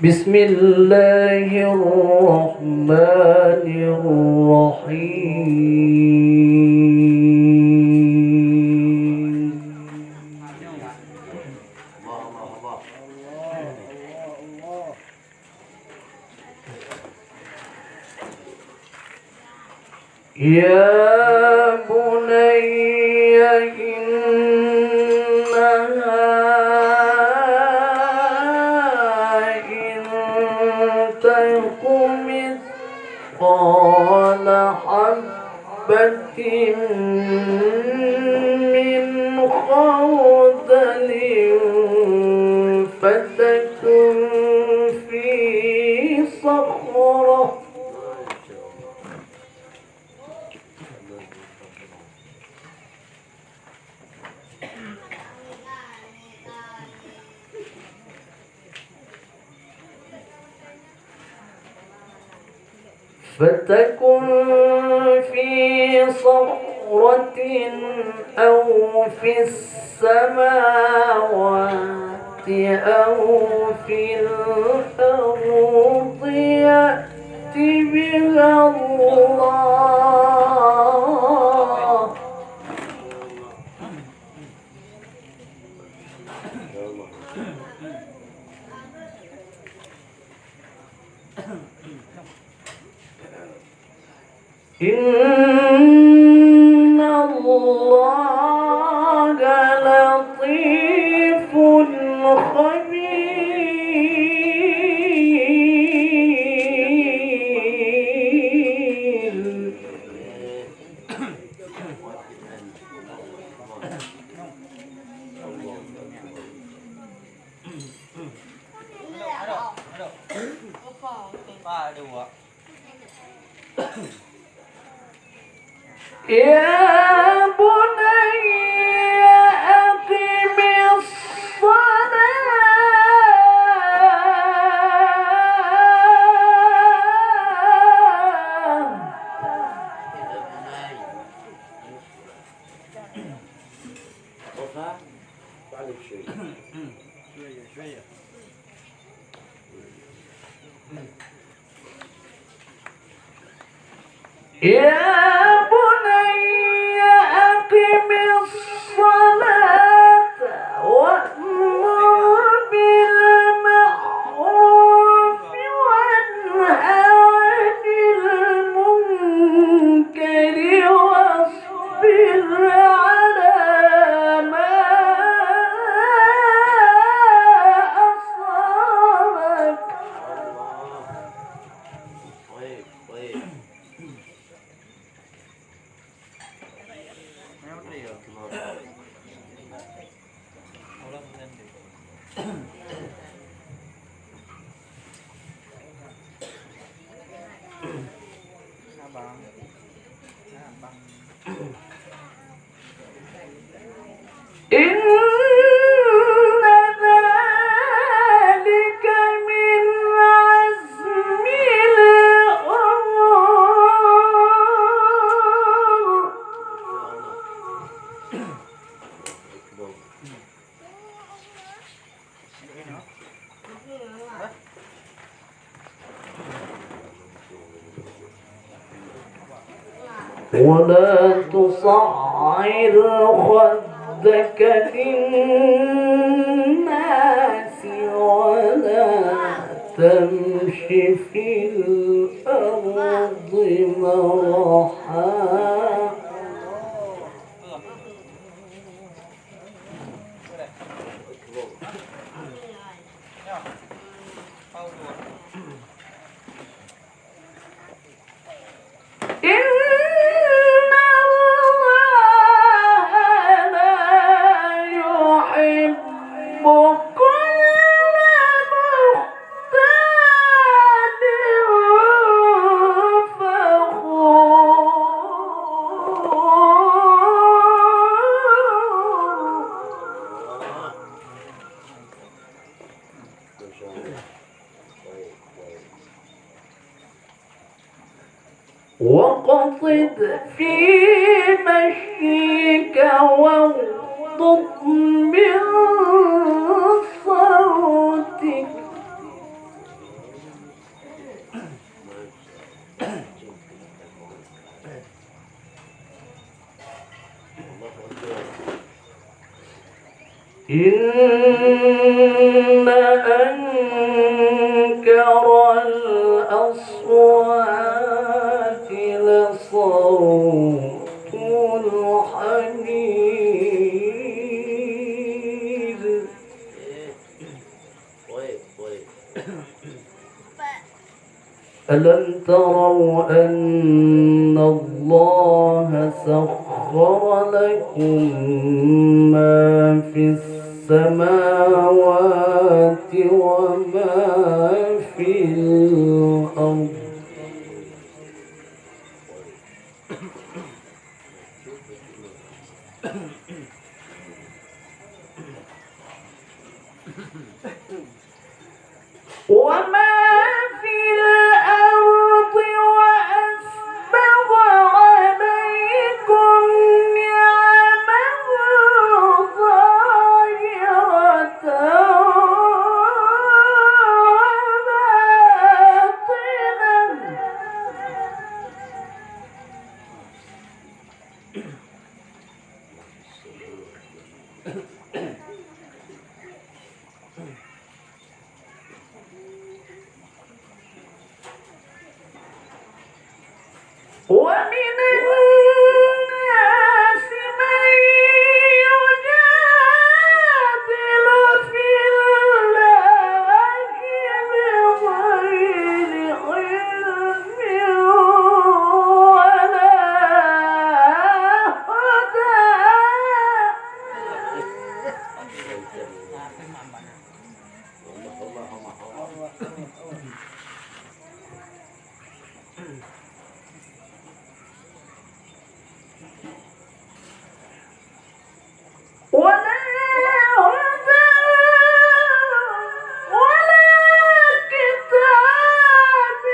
بسم الله الرحمن الرحيم. يا بني إنها إن تك مثقال حبة من خردل فتكن في صخرة أو في السماوات أو في الأرض يأت بها الله. إن الله لطيف خبير. يا بني أقم يا بني أقم الصلاة وأمر بالمعروف وانه عن المنكر واصبر على ما أصابك. إن ذلك من عزم الأمور. ولا تصعر خدك للناس ولا تمش في الأرض مرحا. واقصد في مشيك واغضض من صوتك إن أنكر الأصوات لصوت الحمير. ألم تروا أن الله سخر لكم ما في السماوات وما في الأرض وما في الأرض وأسبغ عليكم نعمه ظاهرة ومن الناس من يجادل في الله بغير علم ولا هدى. ولا هدى ولا كتاب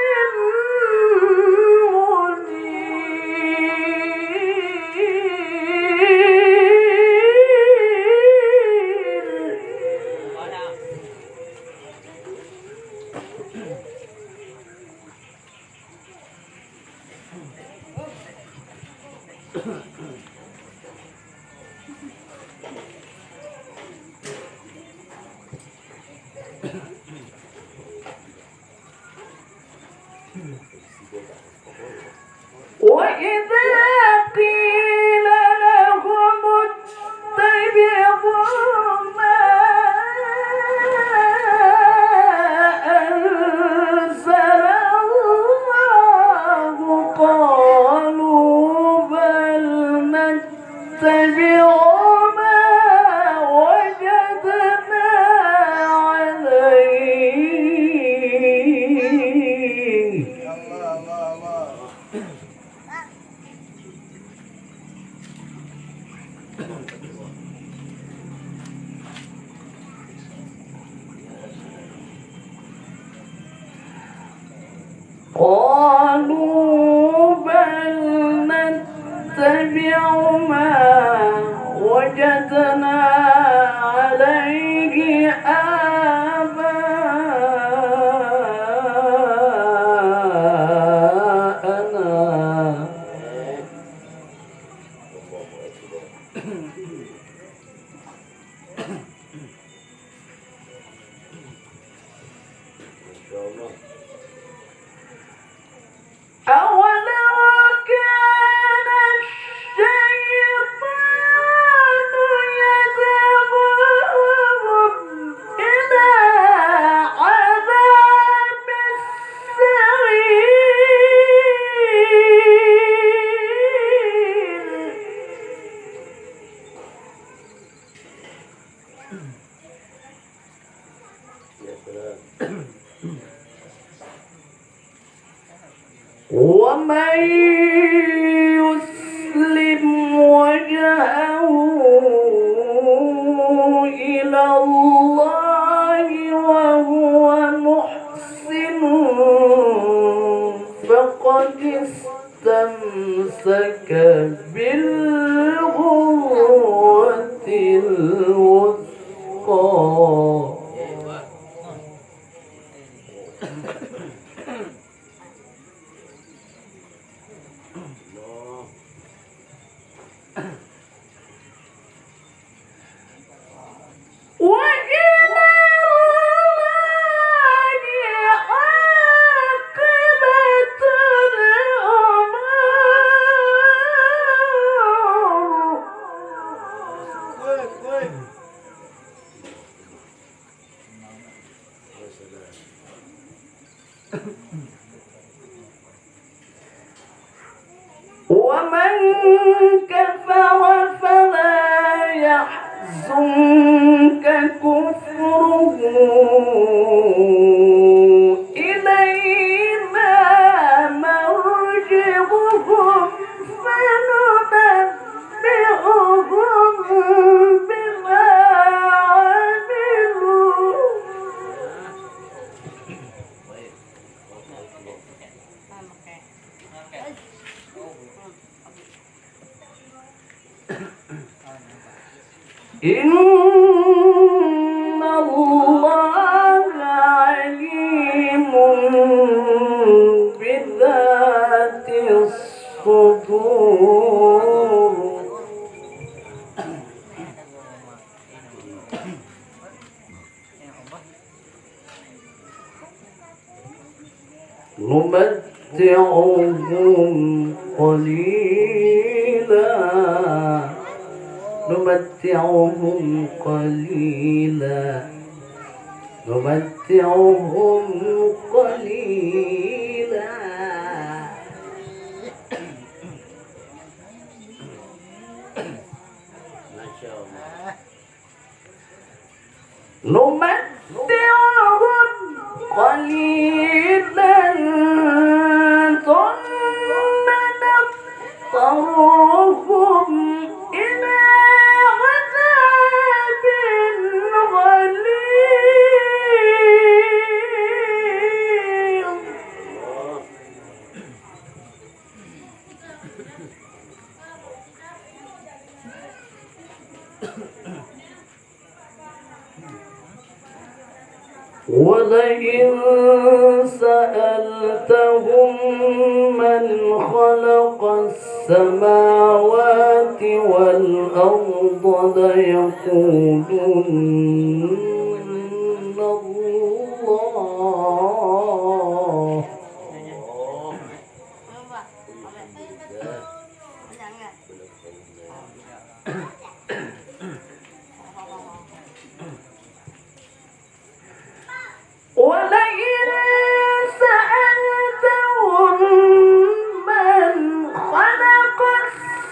وإذا قيل لهم اتبعوا ما أنزل الله قالوا بل نتبع ما وجدنا عليه. قالوا بل نتبع ما وجدنا عليه آباءنا. أولو كان الشيطان يدعوهم إلى عذاب السعير. ومن يسلم وجهه إلى الله وهو محسن فقد استمسك بالعروة الوثقى. كفر فلا يحزنك كفره إلينا مرجعهم فننبئهم بما عملوا إن الله عليم بذات الصدور نمتعهم قليلا نمتعهم قليلا نمتعهم قليلا ما شاء الله نمتعهم قليلا ثم نضطرهم إلى عذاب غليظ ولئن سألتهم من خلق السماوات والأرض ليقولن الله ولئن سألتهم من خلق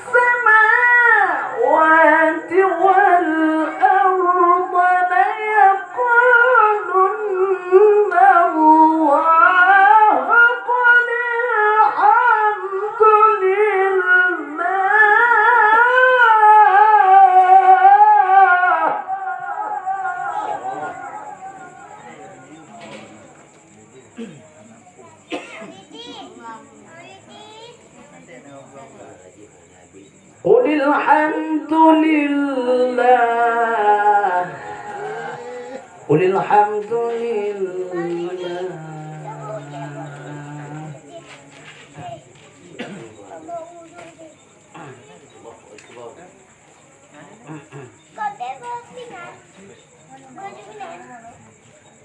السماوات والأرض ليقولن الله قل الحمد لله قل الحمد لله قل الحمد لله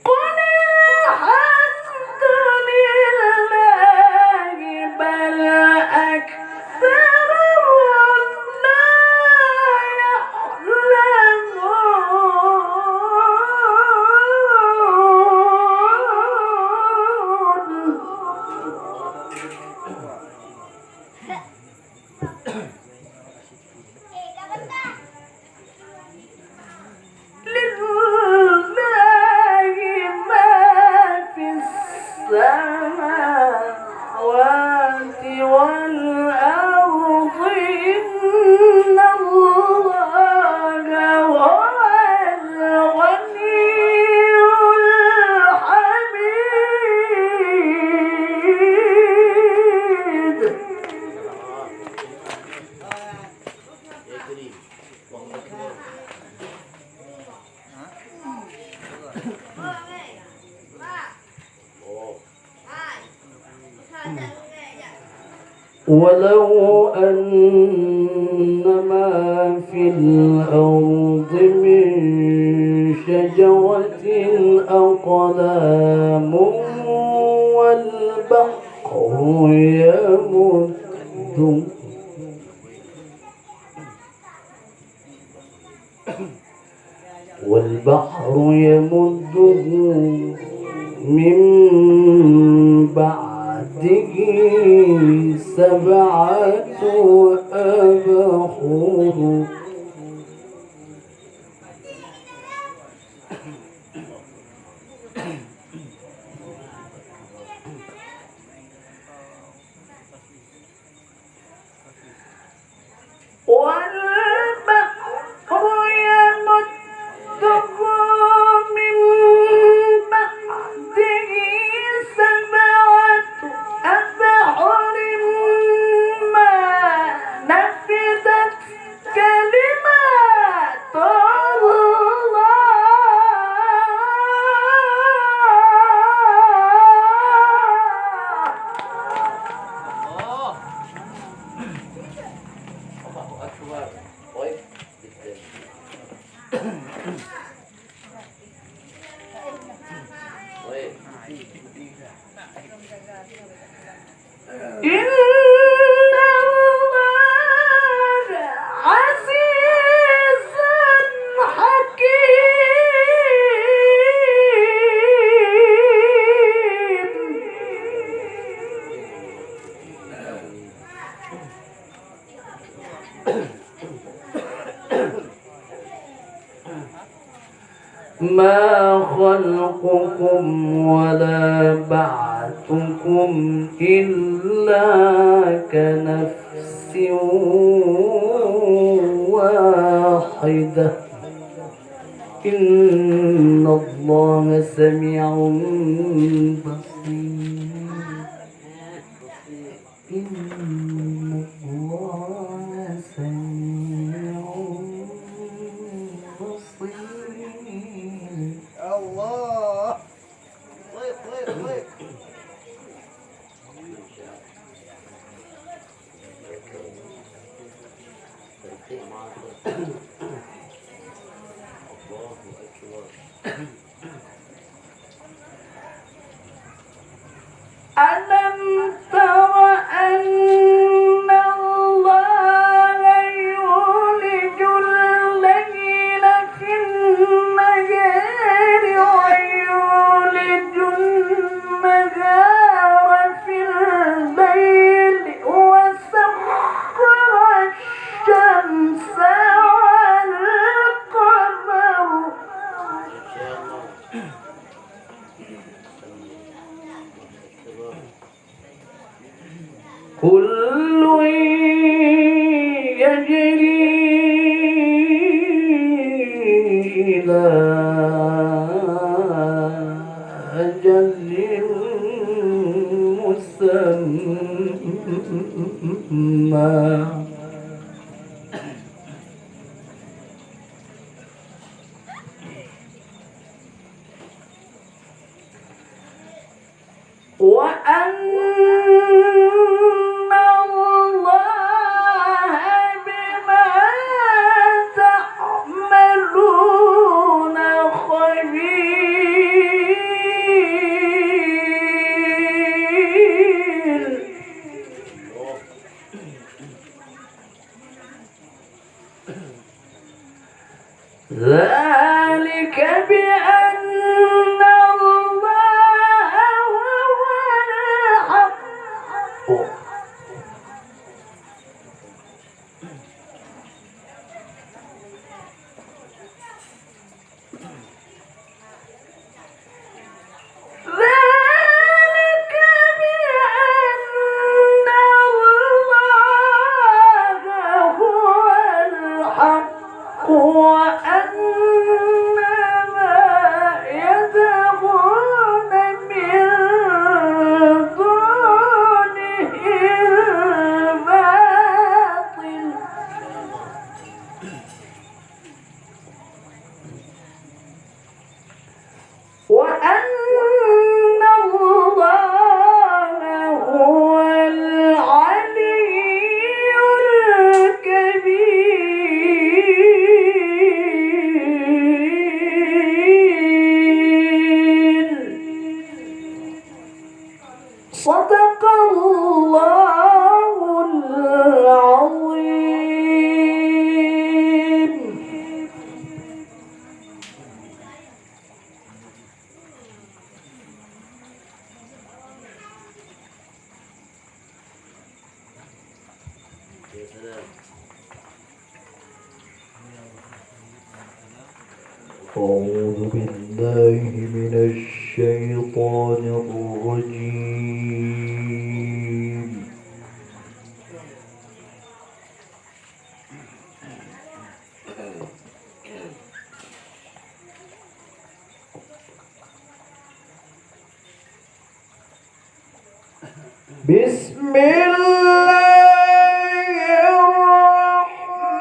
قل الحمد لله بل أكثرهم لا لله ما في السماوات والأرض إن الله هو الغني الحميد ولو أن ما في الأرض من شجرة أقلام والبحر يمده من بعده 7 ما خلقكم ولا بعثكم إلا كنفس واحدة إن الله سميع بصير. إن الله سميع بصير. الله طيب طيب طيب. ألم تر أن الله يولج الليل في النهار ويولج النهار في الليل وسخر الشمس والقمر كل يجري إلى أجل مسمى وأن الله بما تعملون خبير. ذلك بأن الله هو الحق ذلك بأن الله هو الحق وأن ما يدعون من دونه الباطل. وأن الله هو العلي الكبير. صدق الله العظيم. أعوذ بالله من الشيطان الرجيم. بسم الله الرحمن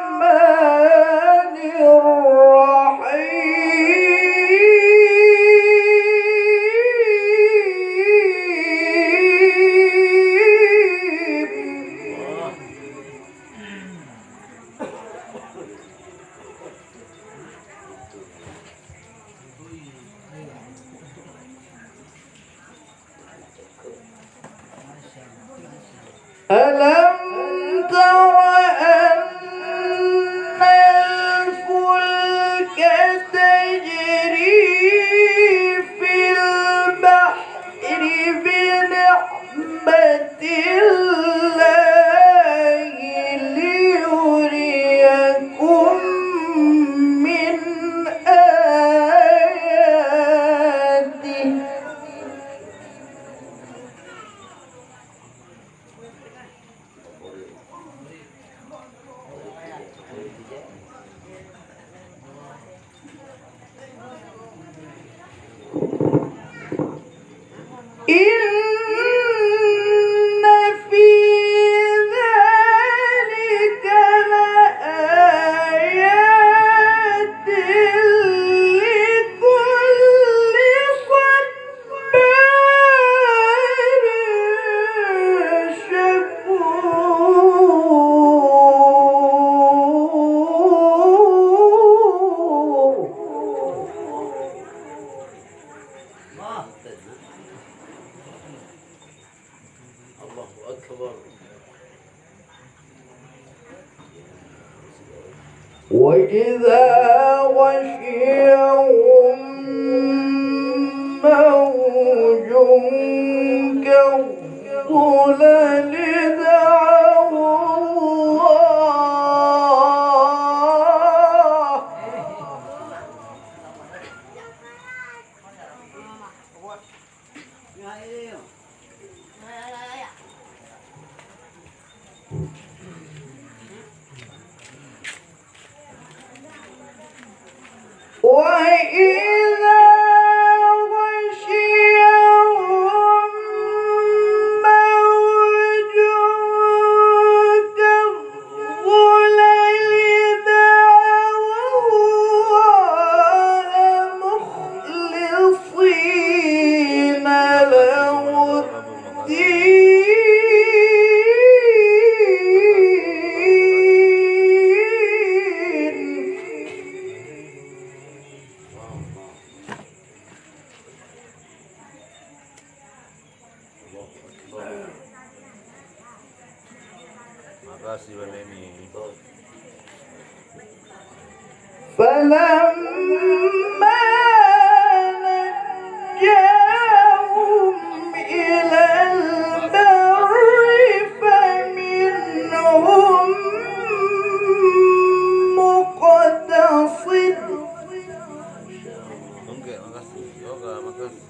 وإذا غشيهم موج كالظلل دعوا الله وإذا غشيهم موج كالظلل دعوا الله مخلصين له Makasih Bang Denny. فلما نجاهم إلى البر فمنهم مقتصد Oke, makasih. Yoga, makasih.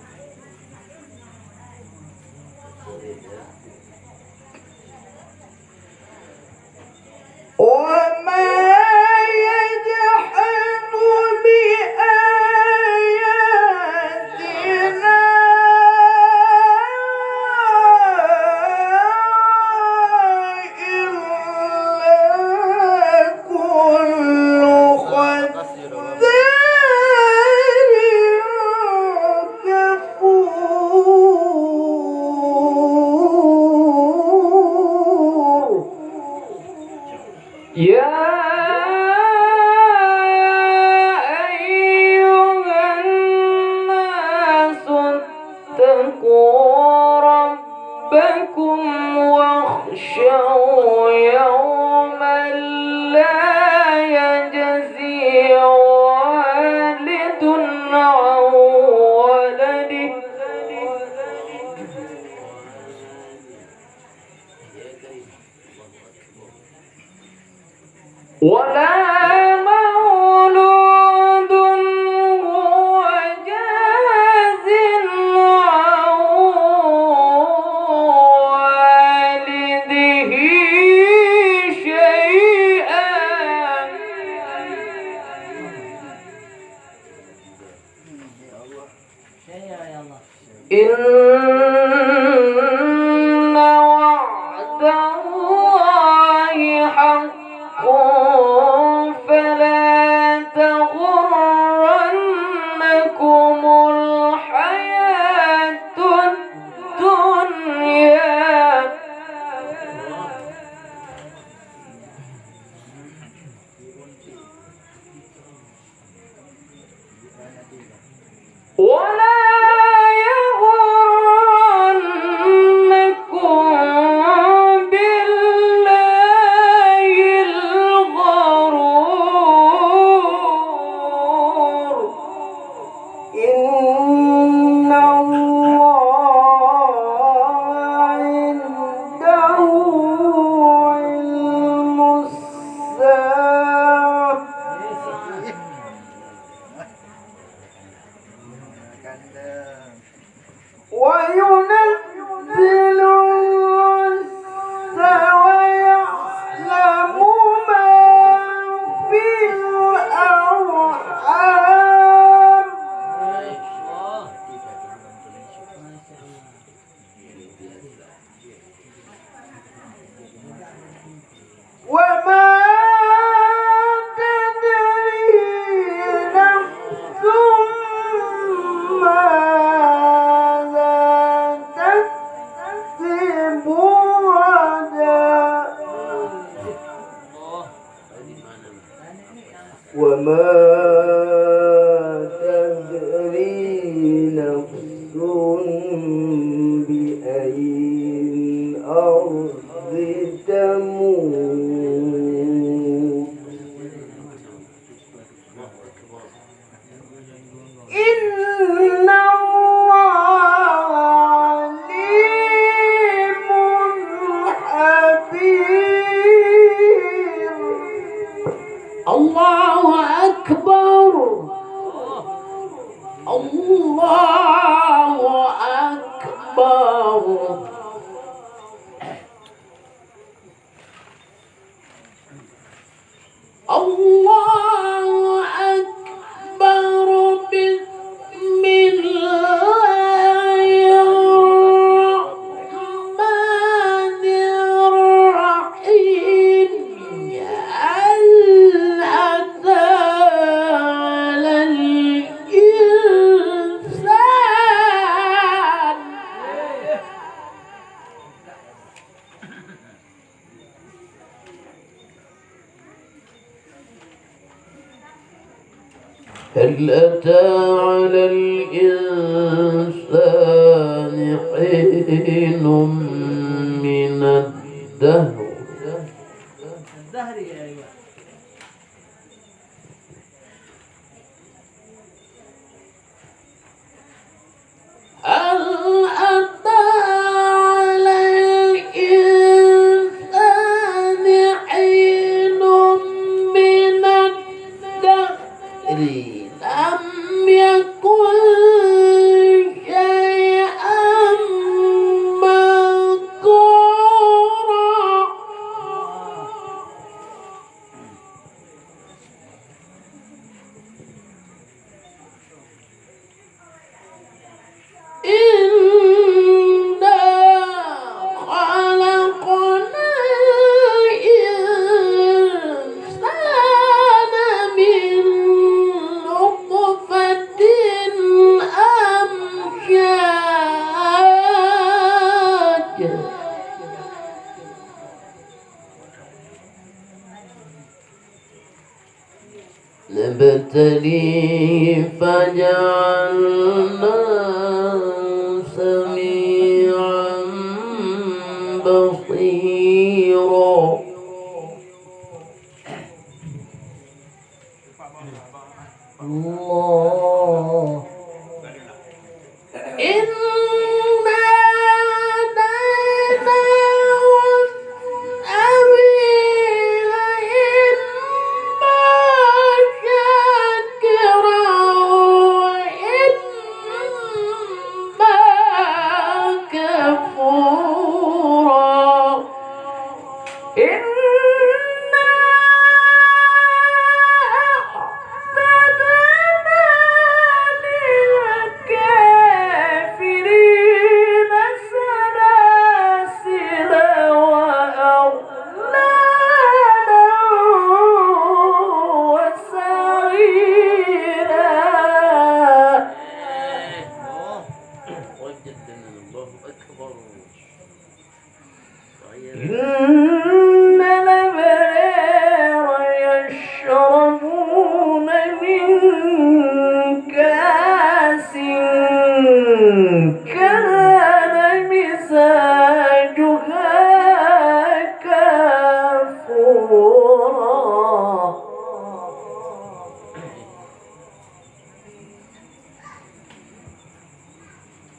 وما يجحد بآياتنا إلا كل ختار كفور يا أيها الناس اتقوا ربكم واخشوا يوما لا يجزي والد عن ولده ولا مولود هو جاز عن والده شيئا إن وعد الله حق فلا تغرنكم الحياة الدنيا ولا يغرنكم بالله الغرور إن الله عنده علم الساعة وينزل الغيث ويعلم ما في الأرحام وما تدري نفس ماذا تكسب غدا وما تدري نفس بأي الأرض تموت الله أكبر الله أكبر الله أكبر بسم الله الرحمن الرحيم هل أتى على الإنسان هل أتى على الإنسان حين من الدهر هل أتى على الإنسان حين من الدهر لم يكن شيئا مذكورا إنا خلقنا الإنسان من نطفة أمشاج نبتليه فجعلناه سميعا بصيرا الله إنا هديناه السبيل إما شاكرا وإما كفورا إنا أعتدنا للكافرين سلاسل وأغلالا وسعيرا إن الأبرار يشربون من كأس كان مزاجها كافورا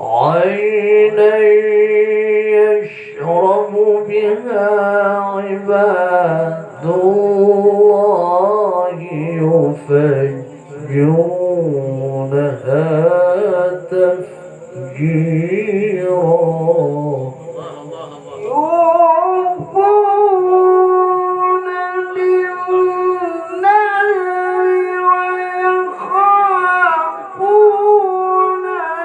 عينا يشرب بها عباد الله يفجرونها تفجيرا يوفون بالنذر ويخافون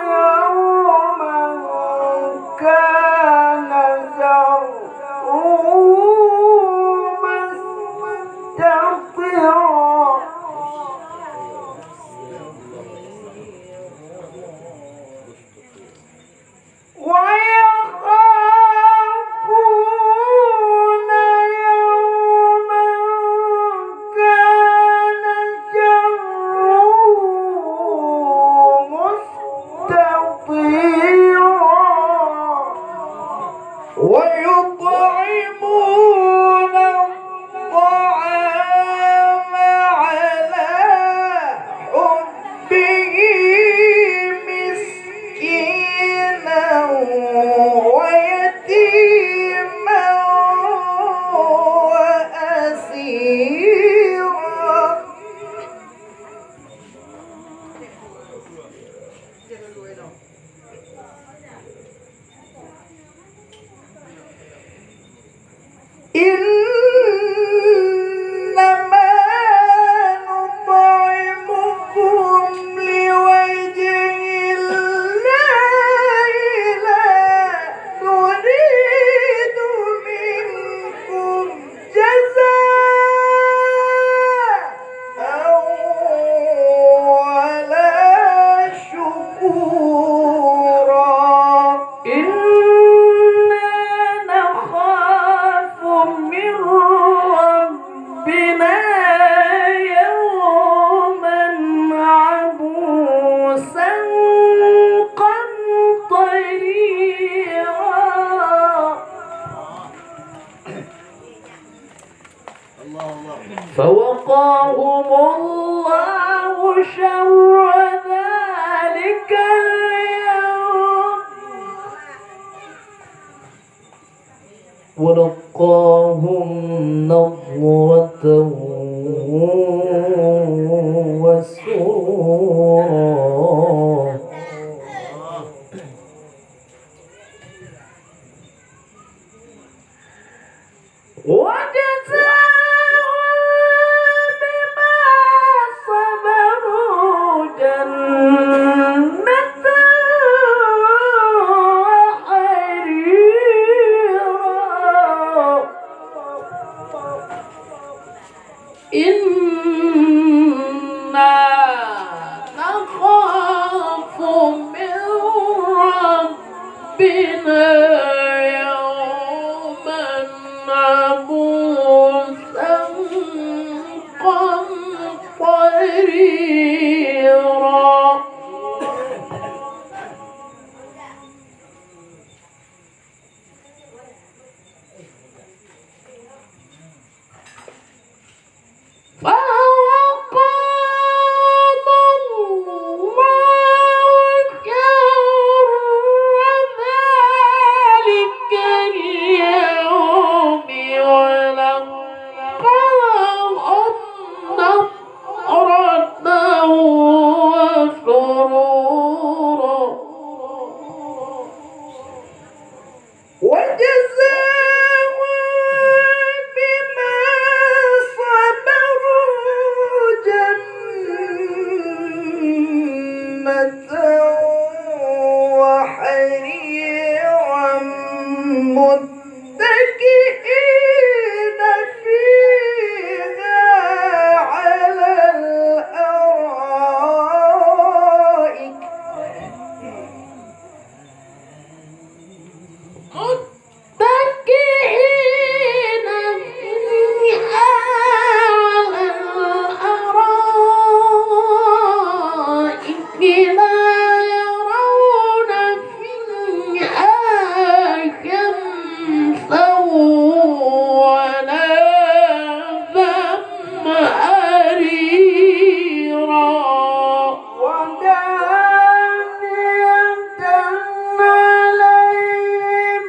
يوما كان شره مستطيرا فوقاهم الله شر ذلك اليوم ولقاهم نضرة وسرورا وجزاهم بما صبروا جنة وحريرا إنا نخاف من ربنا يوما عبوسا قمطريرا وحريرا متكئين فيها على الأرائك متكئين فيها على الأرائك لا يرون فيها شمسا ولا زمهريرا ودانية عليهم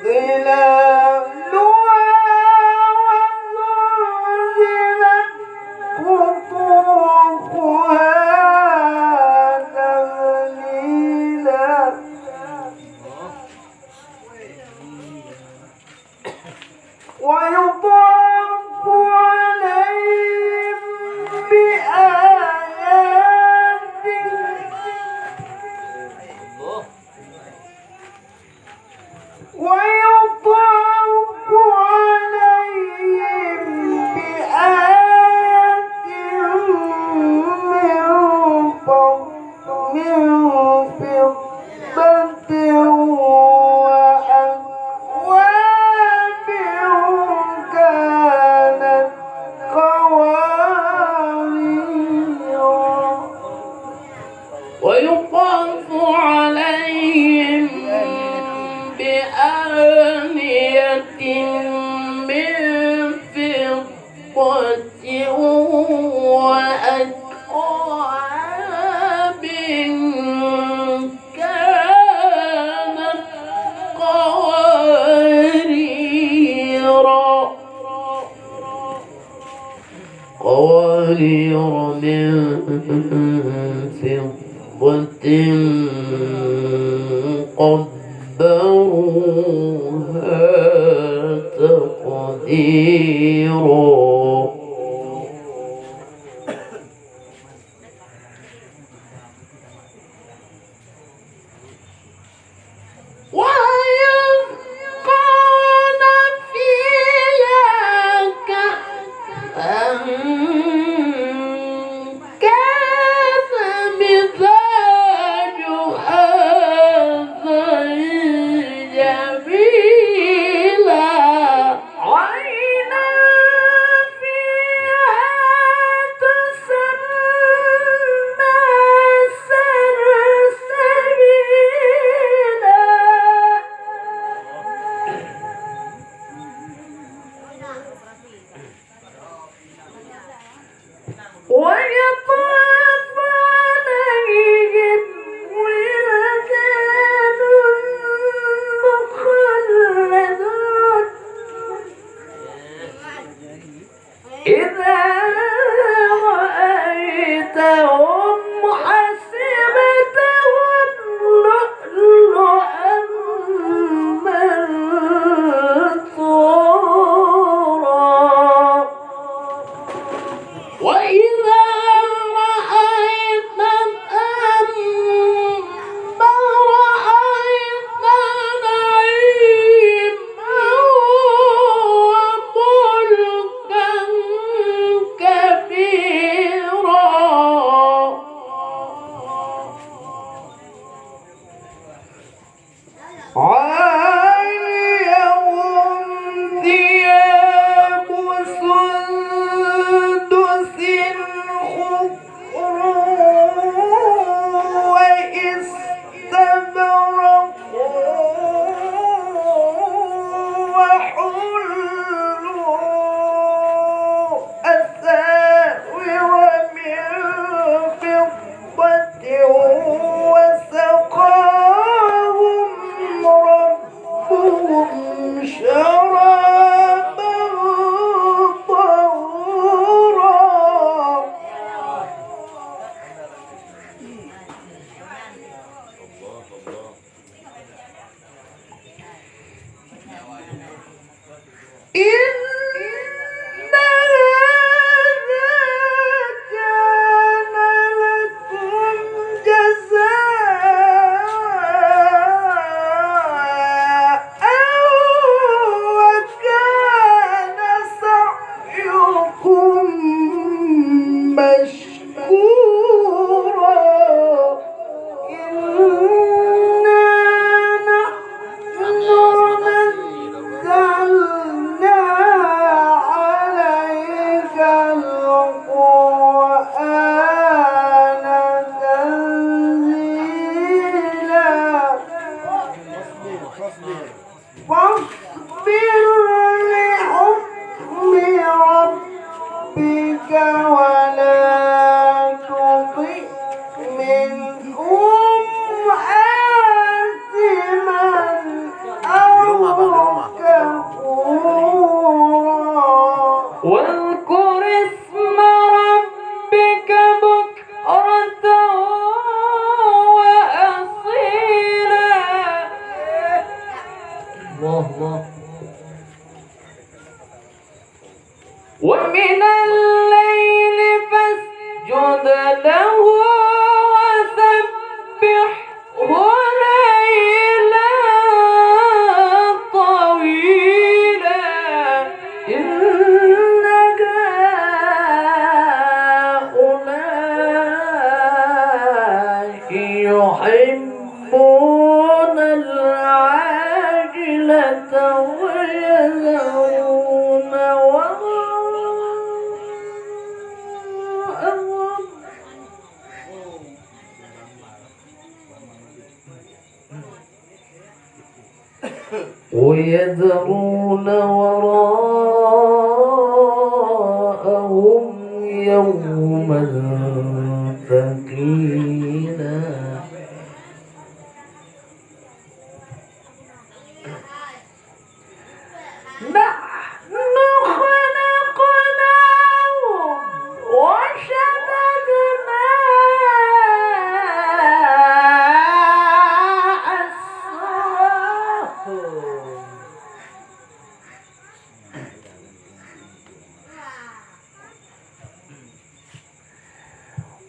ظلالها وذللت قطوفها تذليلا ويطاف عليهم بآيات ويطاف عليهم بآيات من فضة وأكواب كانت قواريرا ويطاف عليهم بآنية من فضة وأكواب كانت قوارير من فضة قدروها تقديرا ويسقون فيها كأسا كان مزاجها زنجبيلا عينا فيها تسمى سلسبيلا إذا رأيتهم حسبتهم لؤلؤا منثورا وإذا رأيت ثم رأيت نعيما وملكا كبيرا عاليهم ثياب سندس خضر واستبرق وحلوا أساور من فضة وسقاهم ربهم شرابا طهورا الله الله. إن هذا كان لكم جزاء وكان سعيكم مشكورا إنا نحن نزلنا عليك القرآن تنزيلا فاصبر لحكم ربك ولا تطع منهم آثما أو كفورا واذكر اسم ربك بكرة وأصيلا الله ومن الليل فاسجد له وسبحه ليلا طويلا إن هؤلاء يحبون العاجلة ويذرون وراءهم يوما ثقيلا نحن خلقناهم وشددنا أسرهم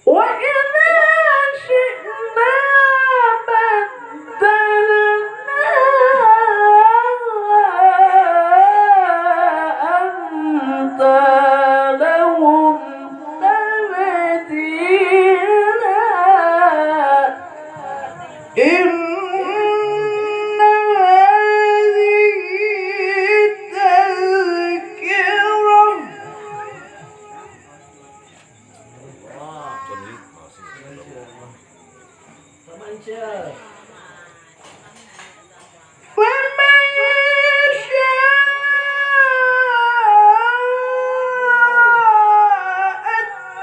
وإذا شئنا بدلنا أمثالهم تبديلا إن هذه تذكرة Cerdik masih. فمن شاء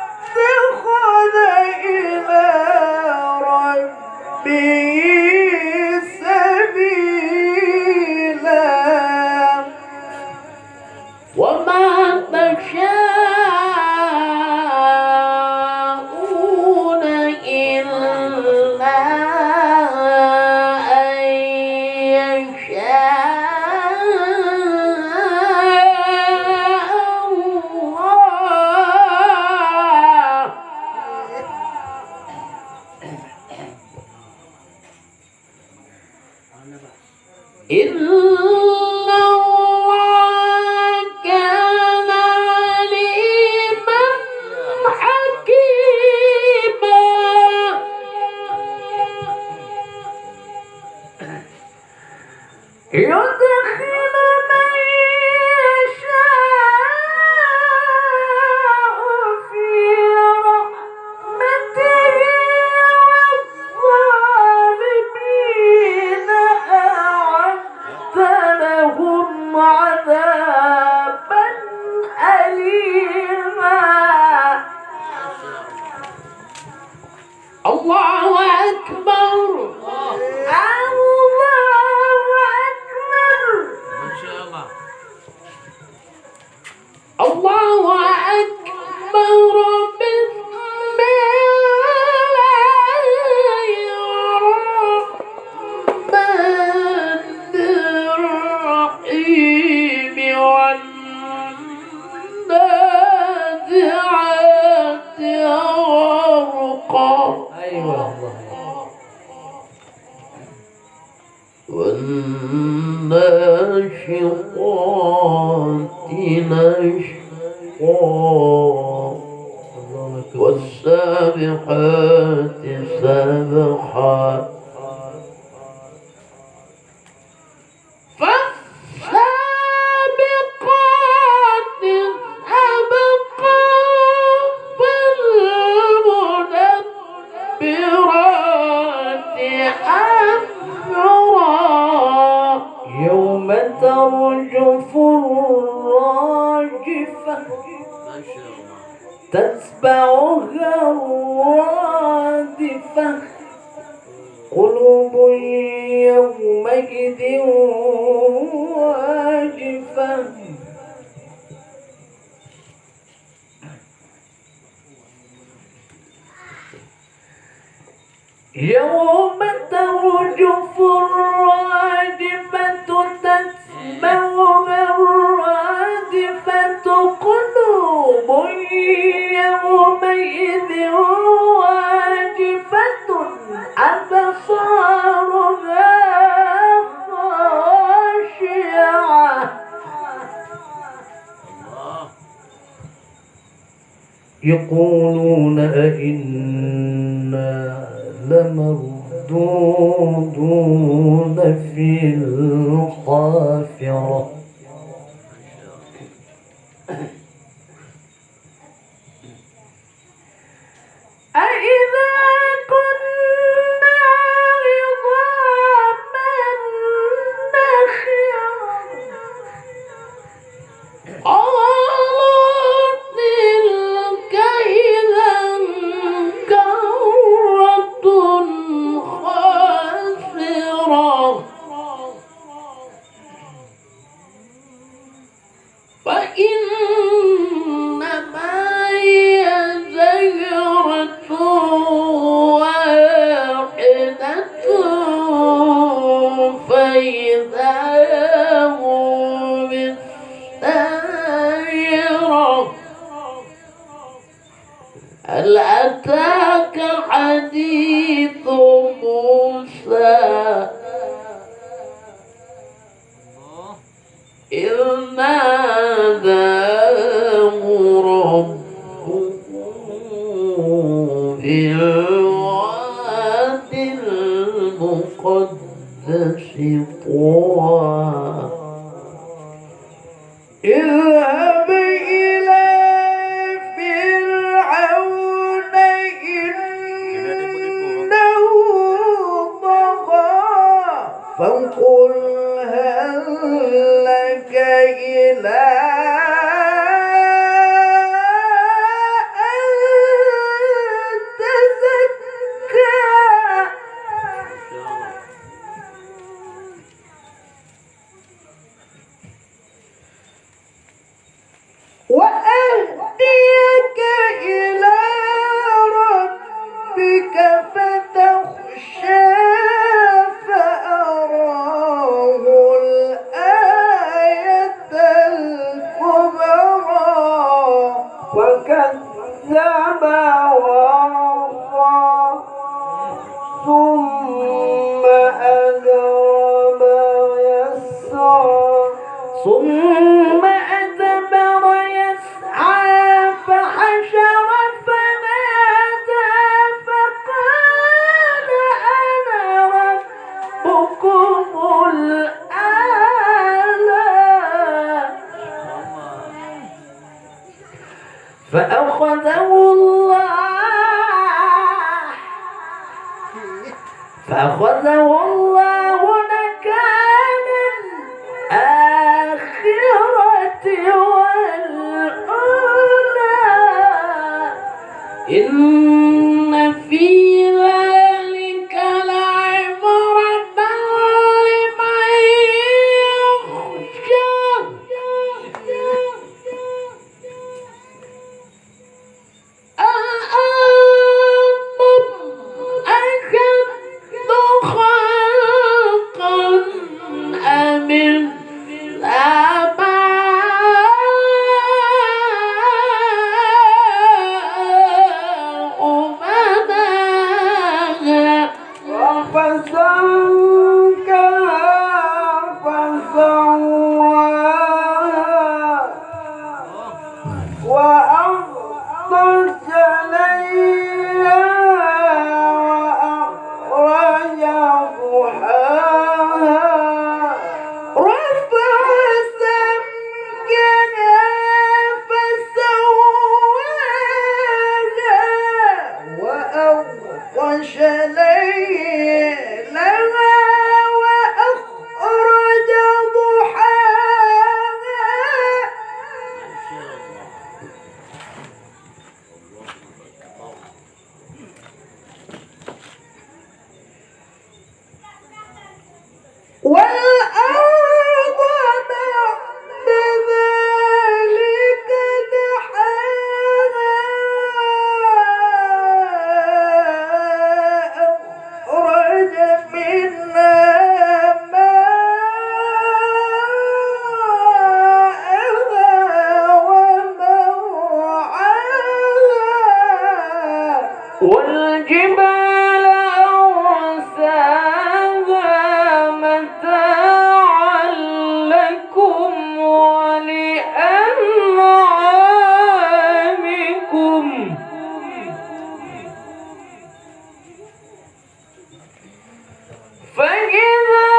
اتخذ إلى ربه سبيلا وما تشاء والناشطات نشطا والسابحات سبحا فالسابقات سبقا فالمدبرات أمرا يوم ترجف الراجفة ما شاء الله. تتبعها الرادفة قلوب يومئذ واجفة يوم ترجف الرادفة تتبعها الرادفة قلوب يومئذ واجفة أبصارها خاشعة الله. يقولون أئنا لمردودون في الحافرة أإذا كنا عظاما نخرة قالوا تلك إذا كرة خاسرة فإنما هي زجرة واحدة فإذا هم بالساهرة هل أتاك حديث موسى الله. إذ ناداه ربه بالواد المقدس طوى اذهب إلى فرعون إنه طغى فقل هل لك إلى أن تزكى وأهديك إلى ربك فتخشى فأراه الآية الكبرى وكذب وعصى ثم أدبر يسعى ثم أدبر يسعى فحشر فنادى فقال أنا ربكم الأعلى فأخذه الله نكال الآخرة والأولى إن في ذلك لعبرة لمن يخشى وأغطش ليلها وأخرج ضحاها رفع سمكها فسواها وأغطش ليلها وأخرج ضحاها ما شاء الله. الله أكبر. والأرض بعد ذلك دحاها أخرج منها ماءها ومرعاها والجبال أرساها متاعا لكم ولأنعامكم فإذا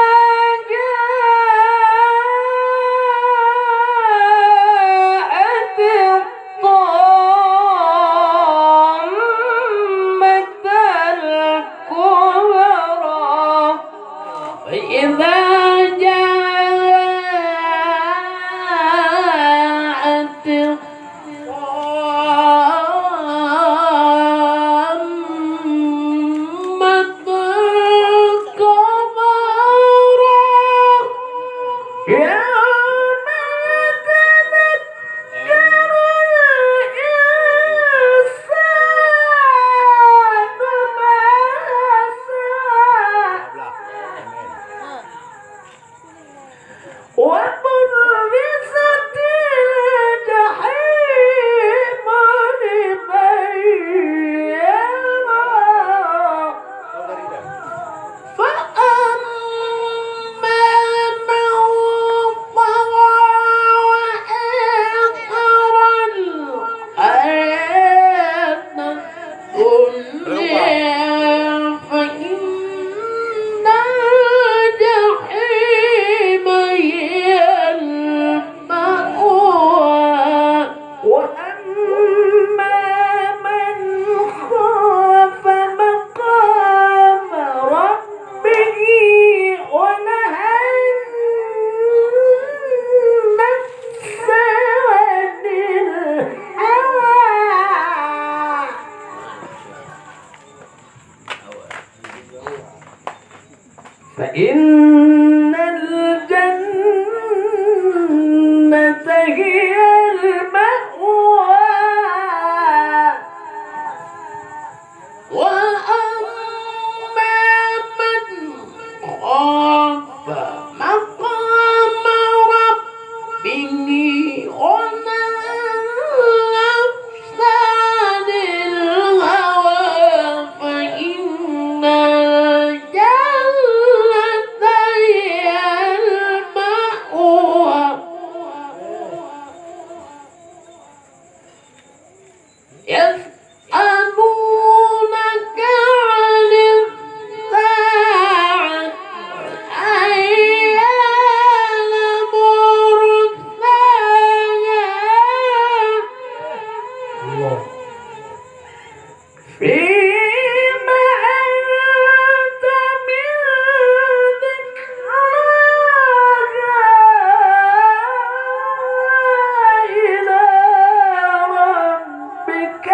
جاءت الطامة الكبرى فإذا جاءت الطامة الكبرى يوم يتذكر الإنسان ما سعى وبرزت الجحيم لمن يرى فأما من طغى وآثر الحياة الدنيا فإن الجحيم هي المأوى وأما من خاف مقام ربه ونهى النفس عن الهوى فإن الجنة هي المأوى وأما من خاف مقام ربه ونهى النفس عن الهوى فإن الجنة هي المأوى يسألونك عن الساعة أيان مرساها فيما أنت من ذكراها إلى ربك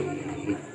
إليه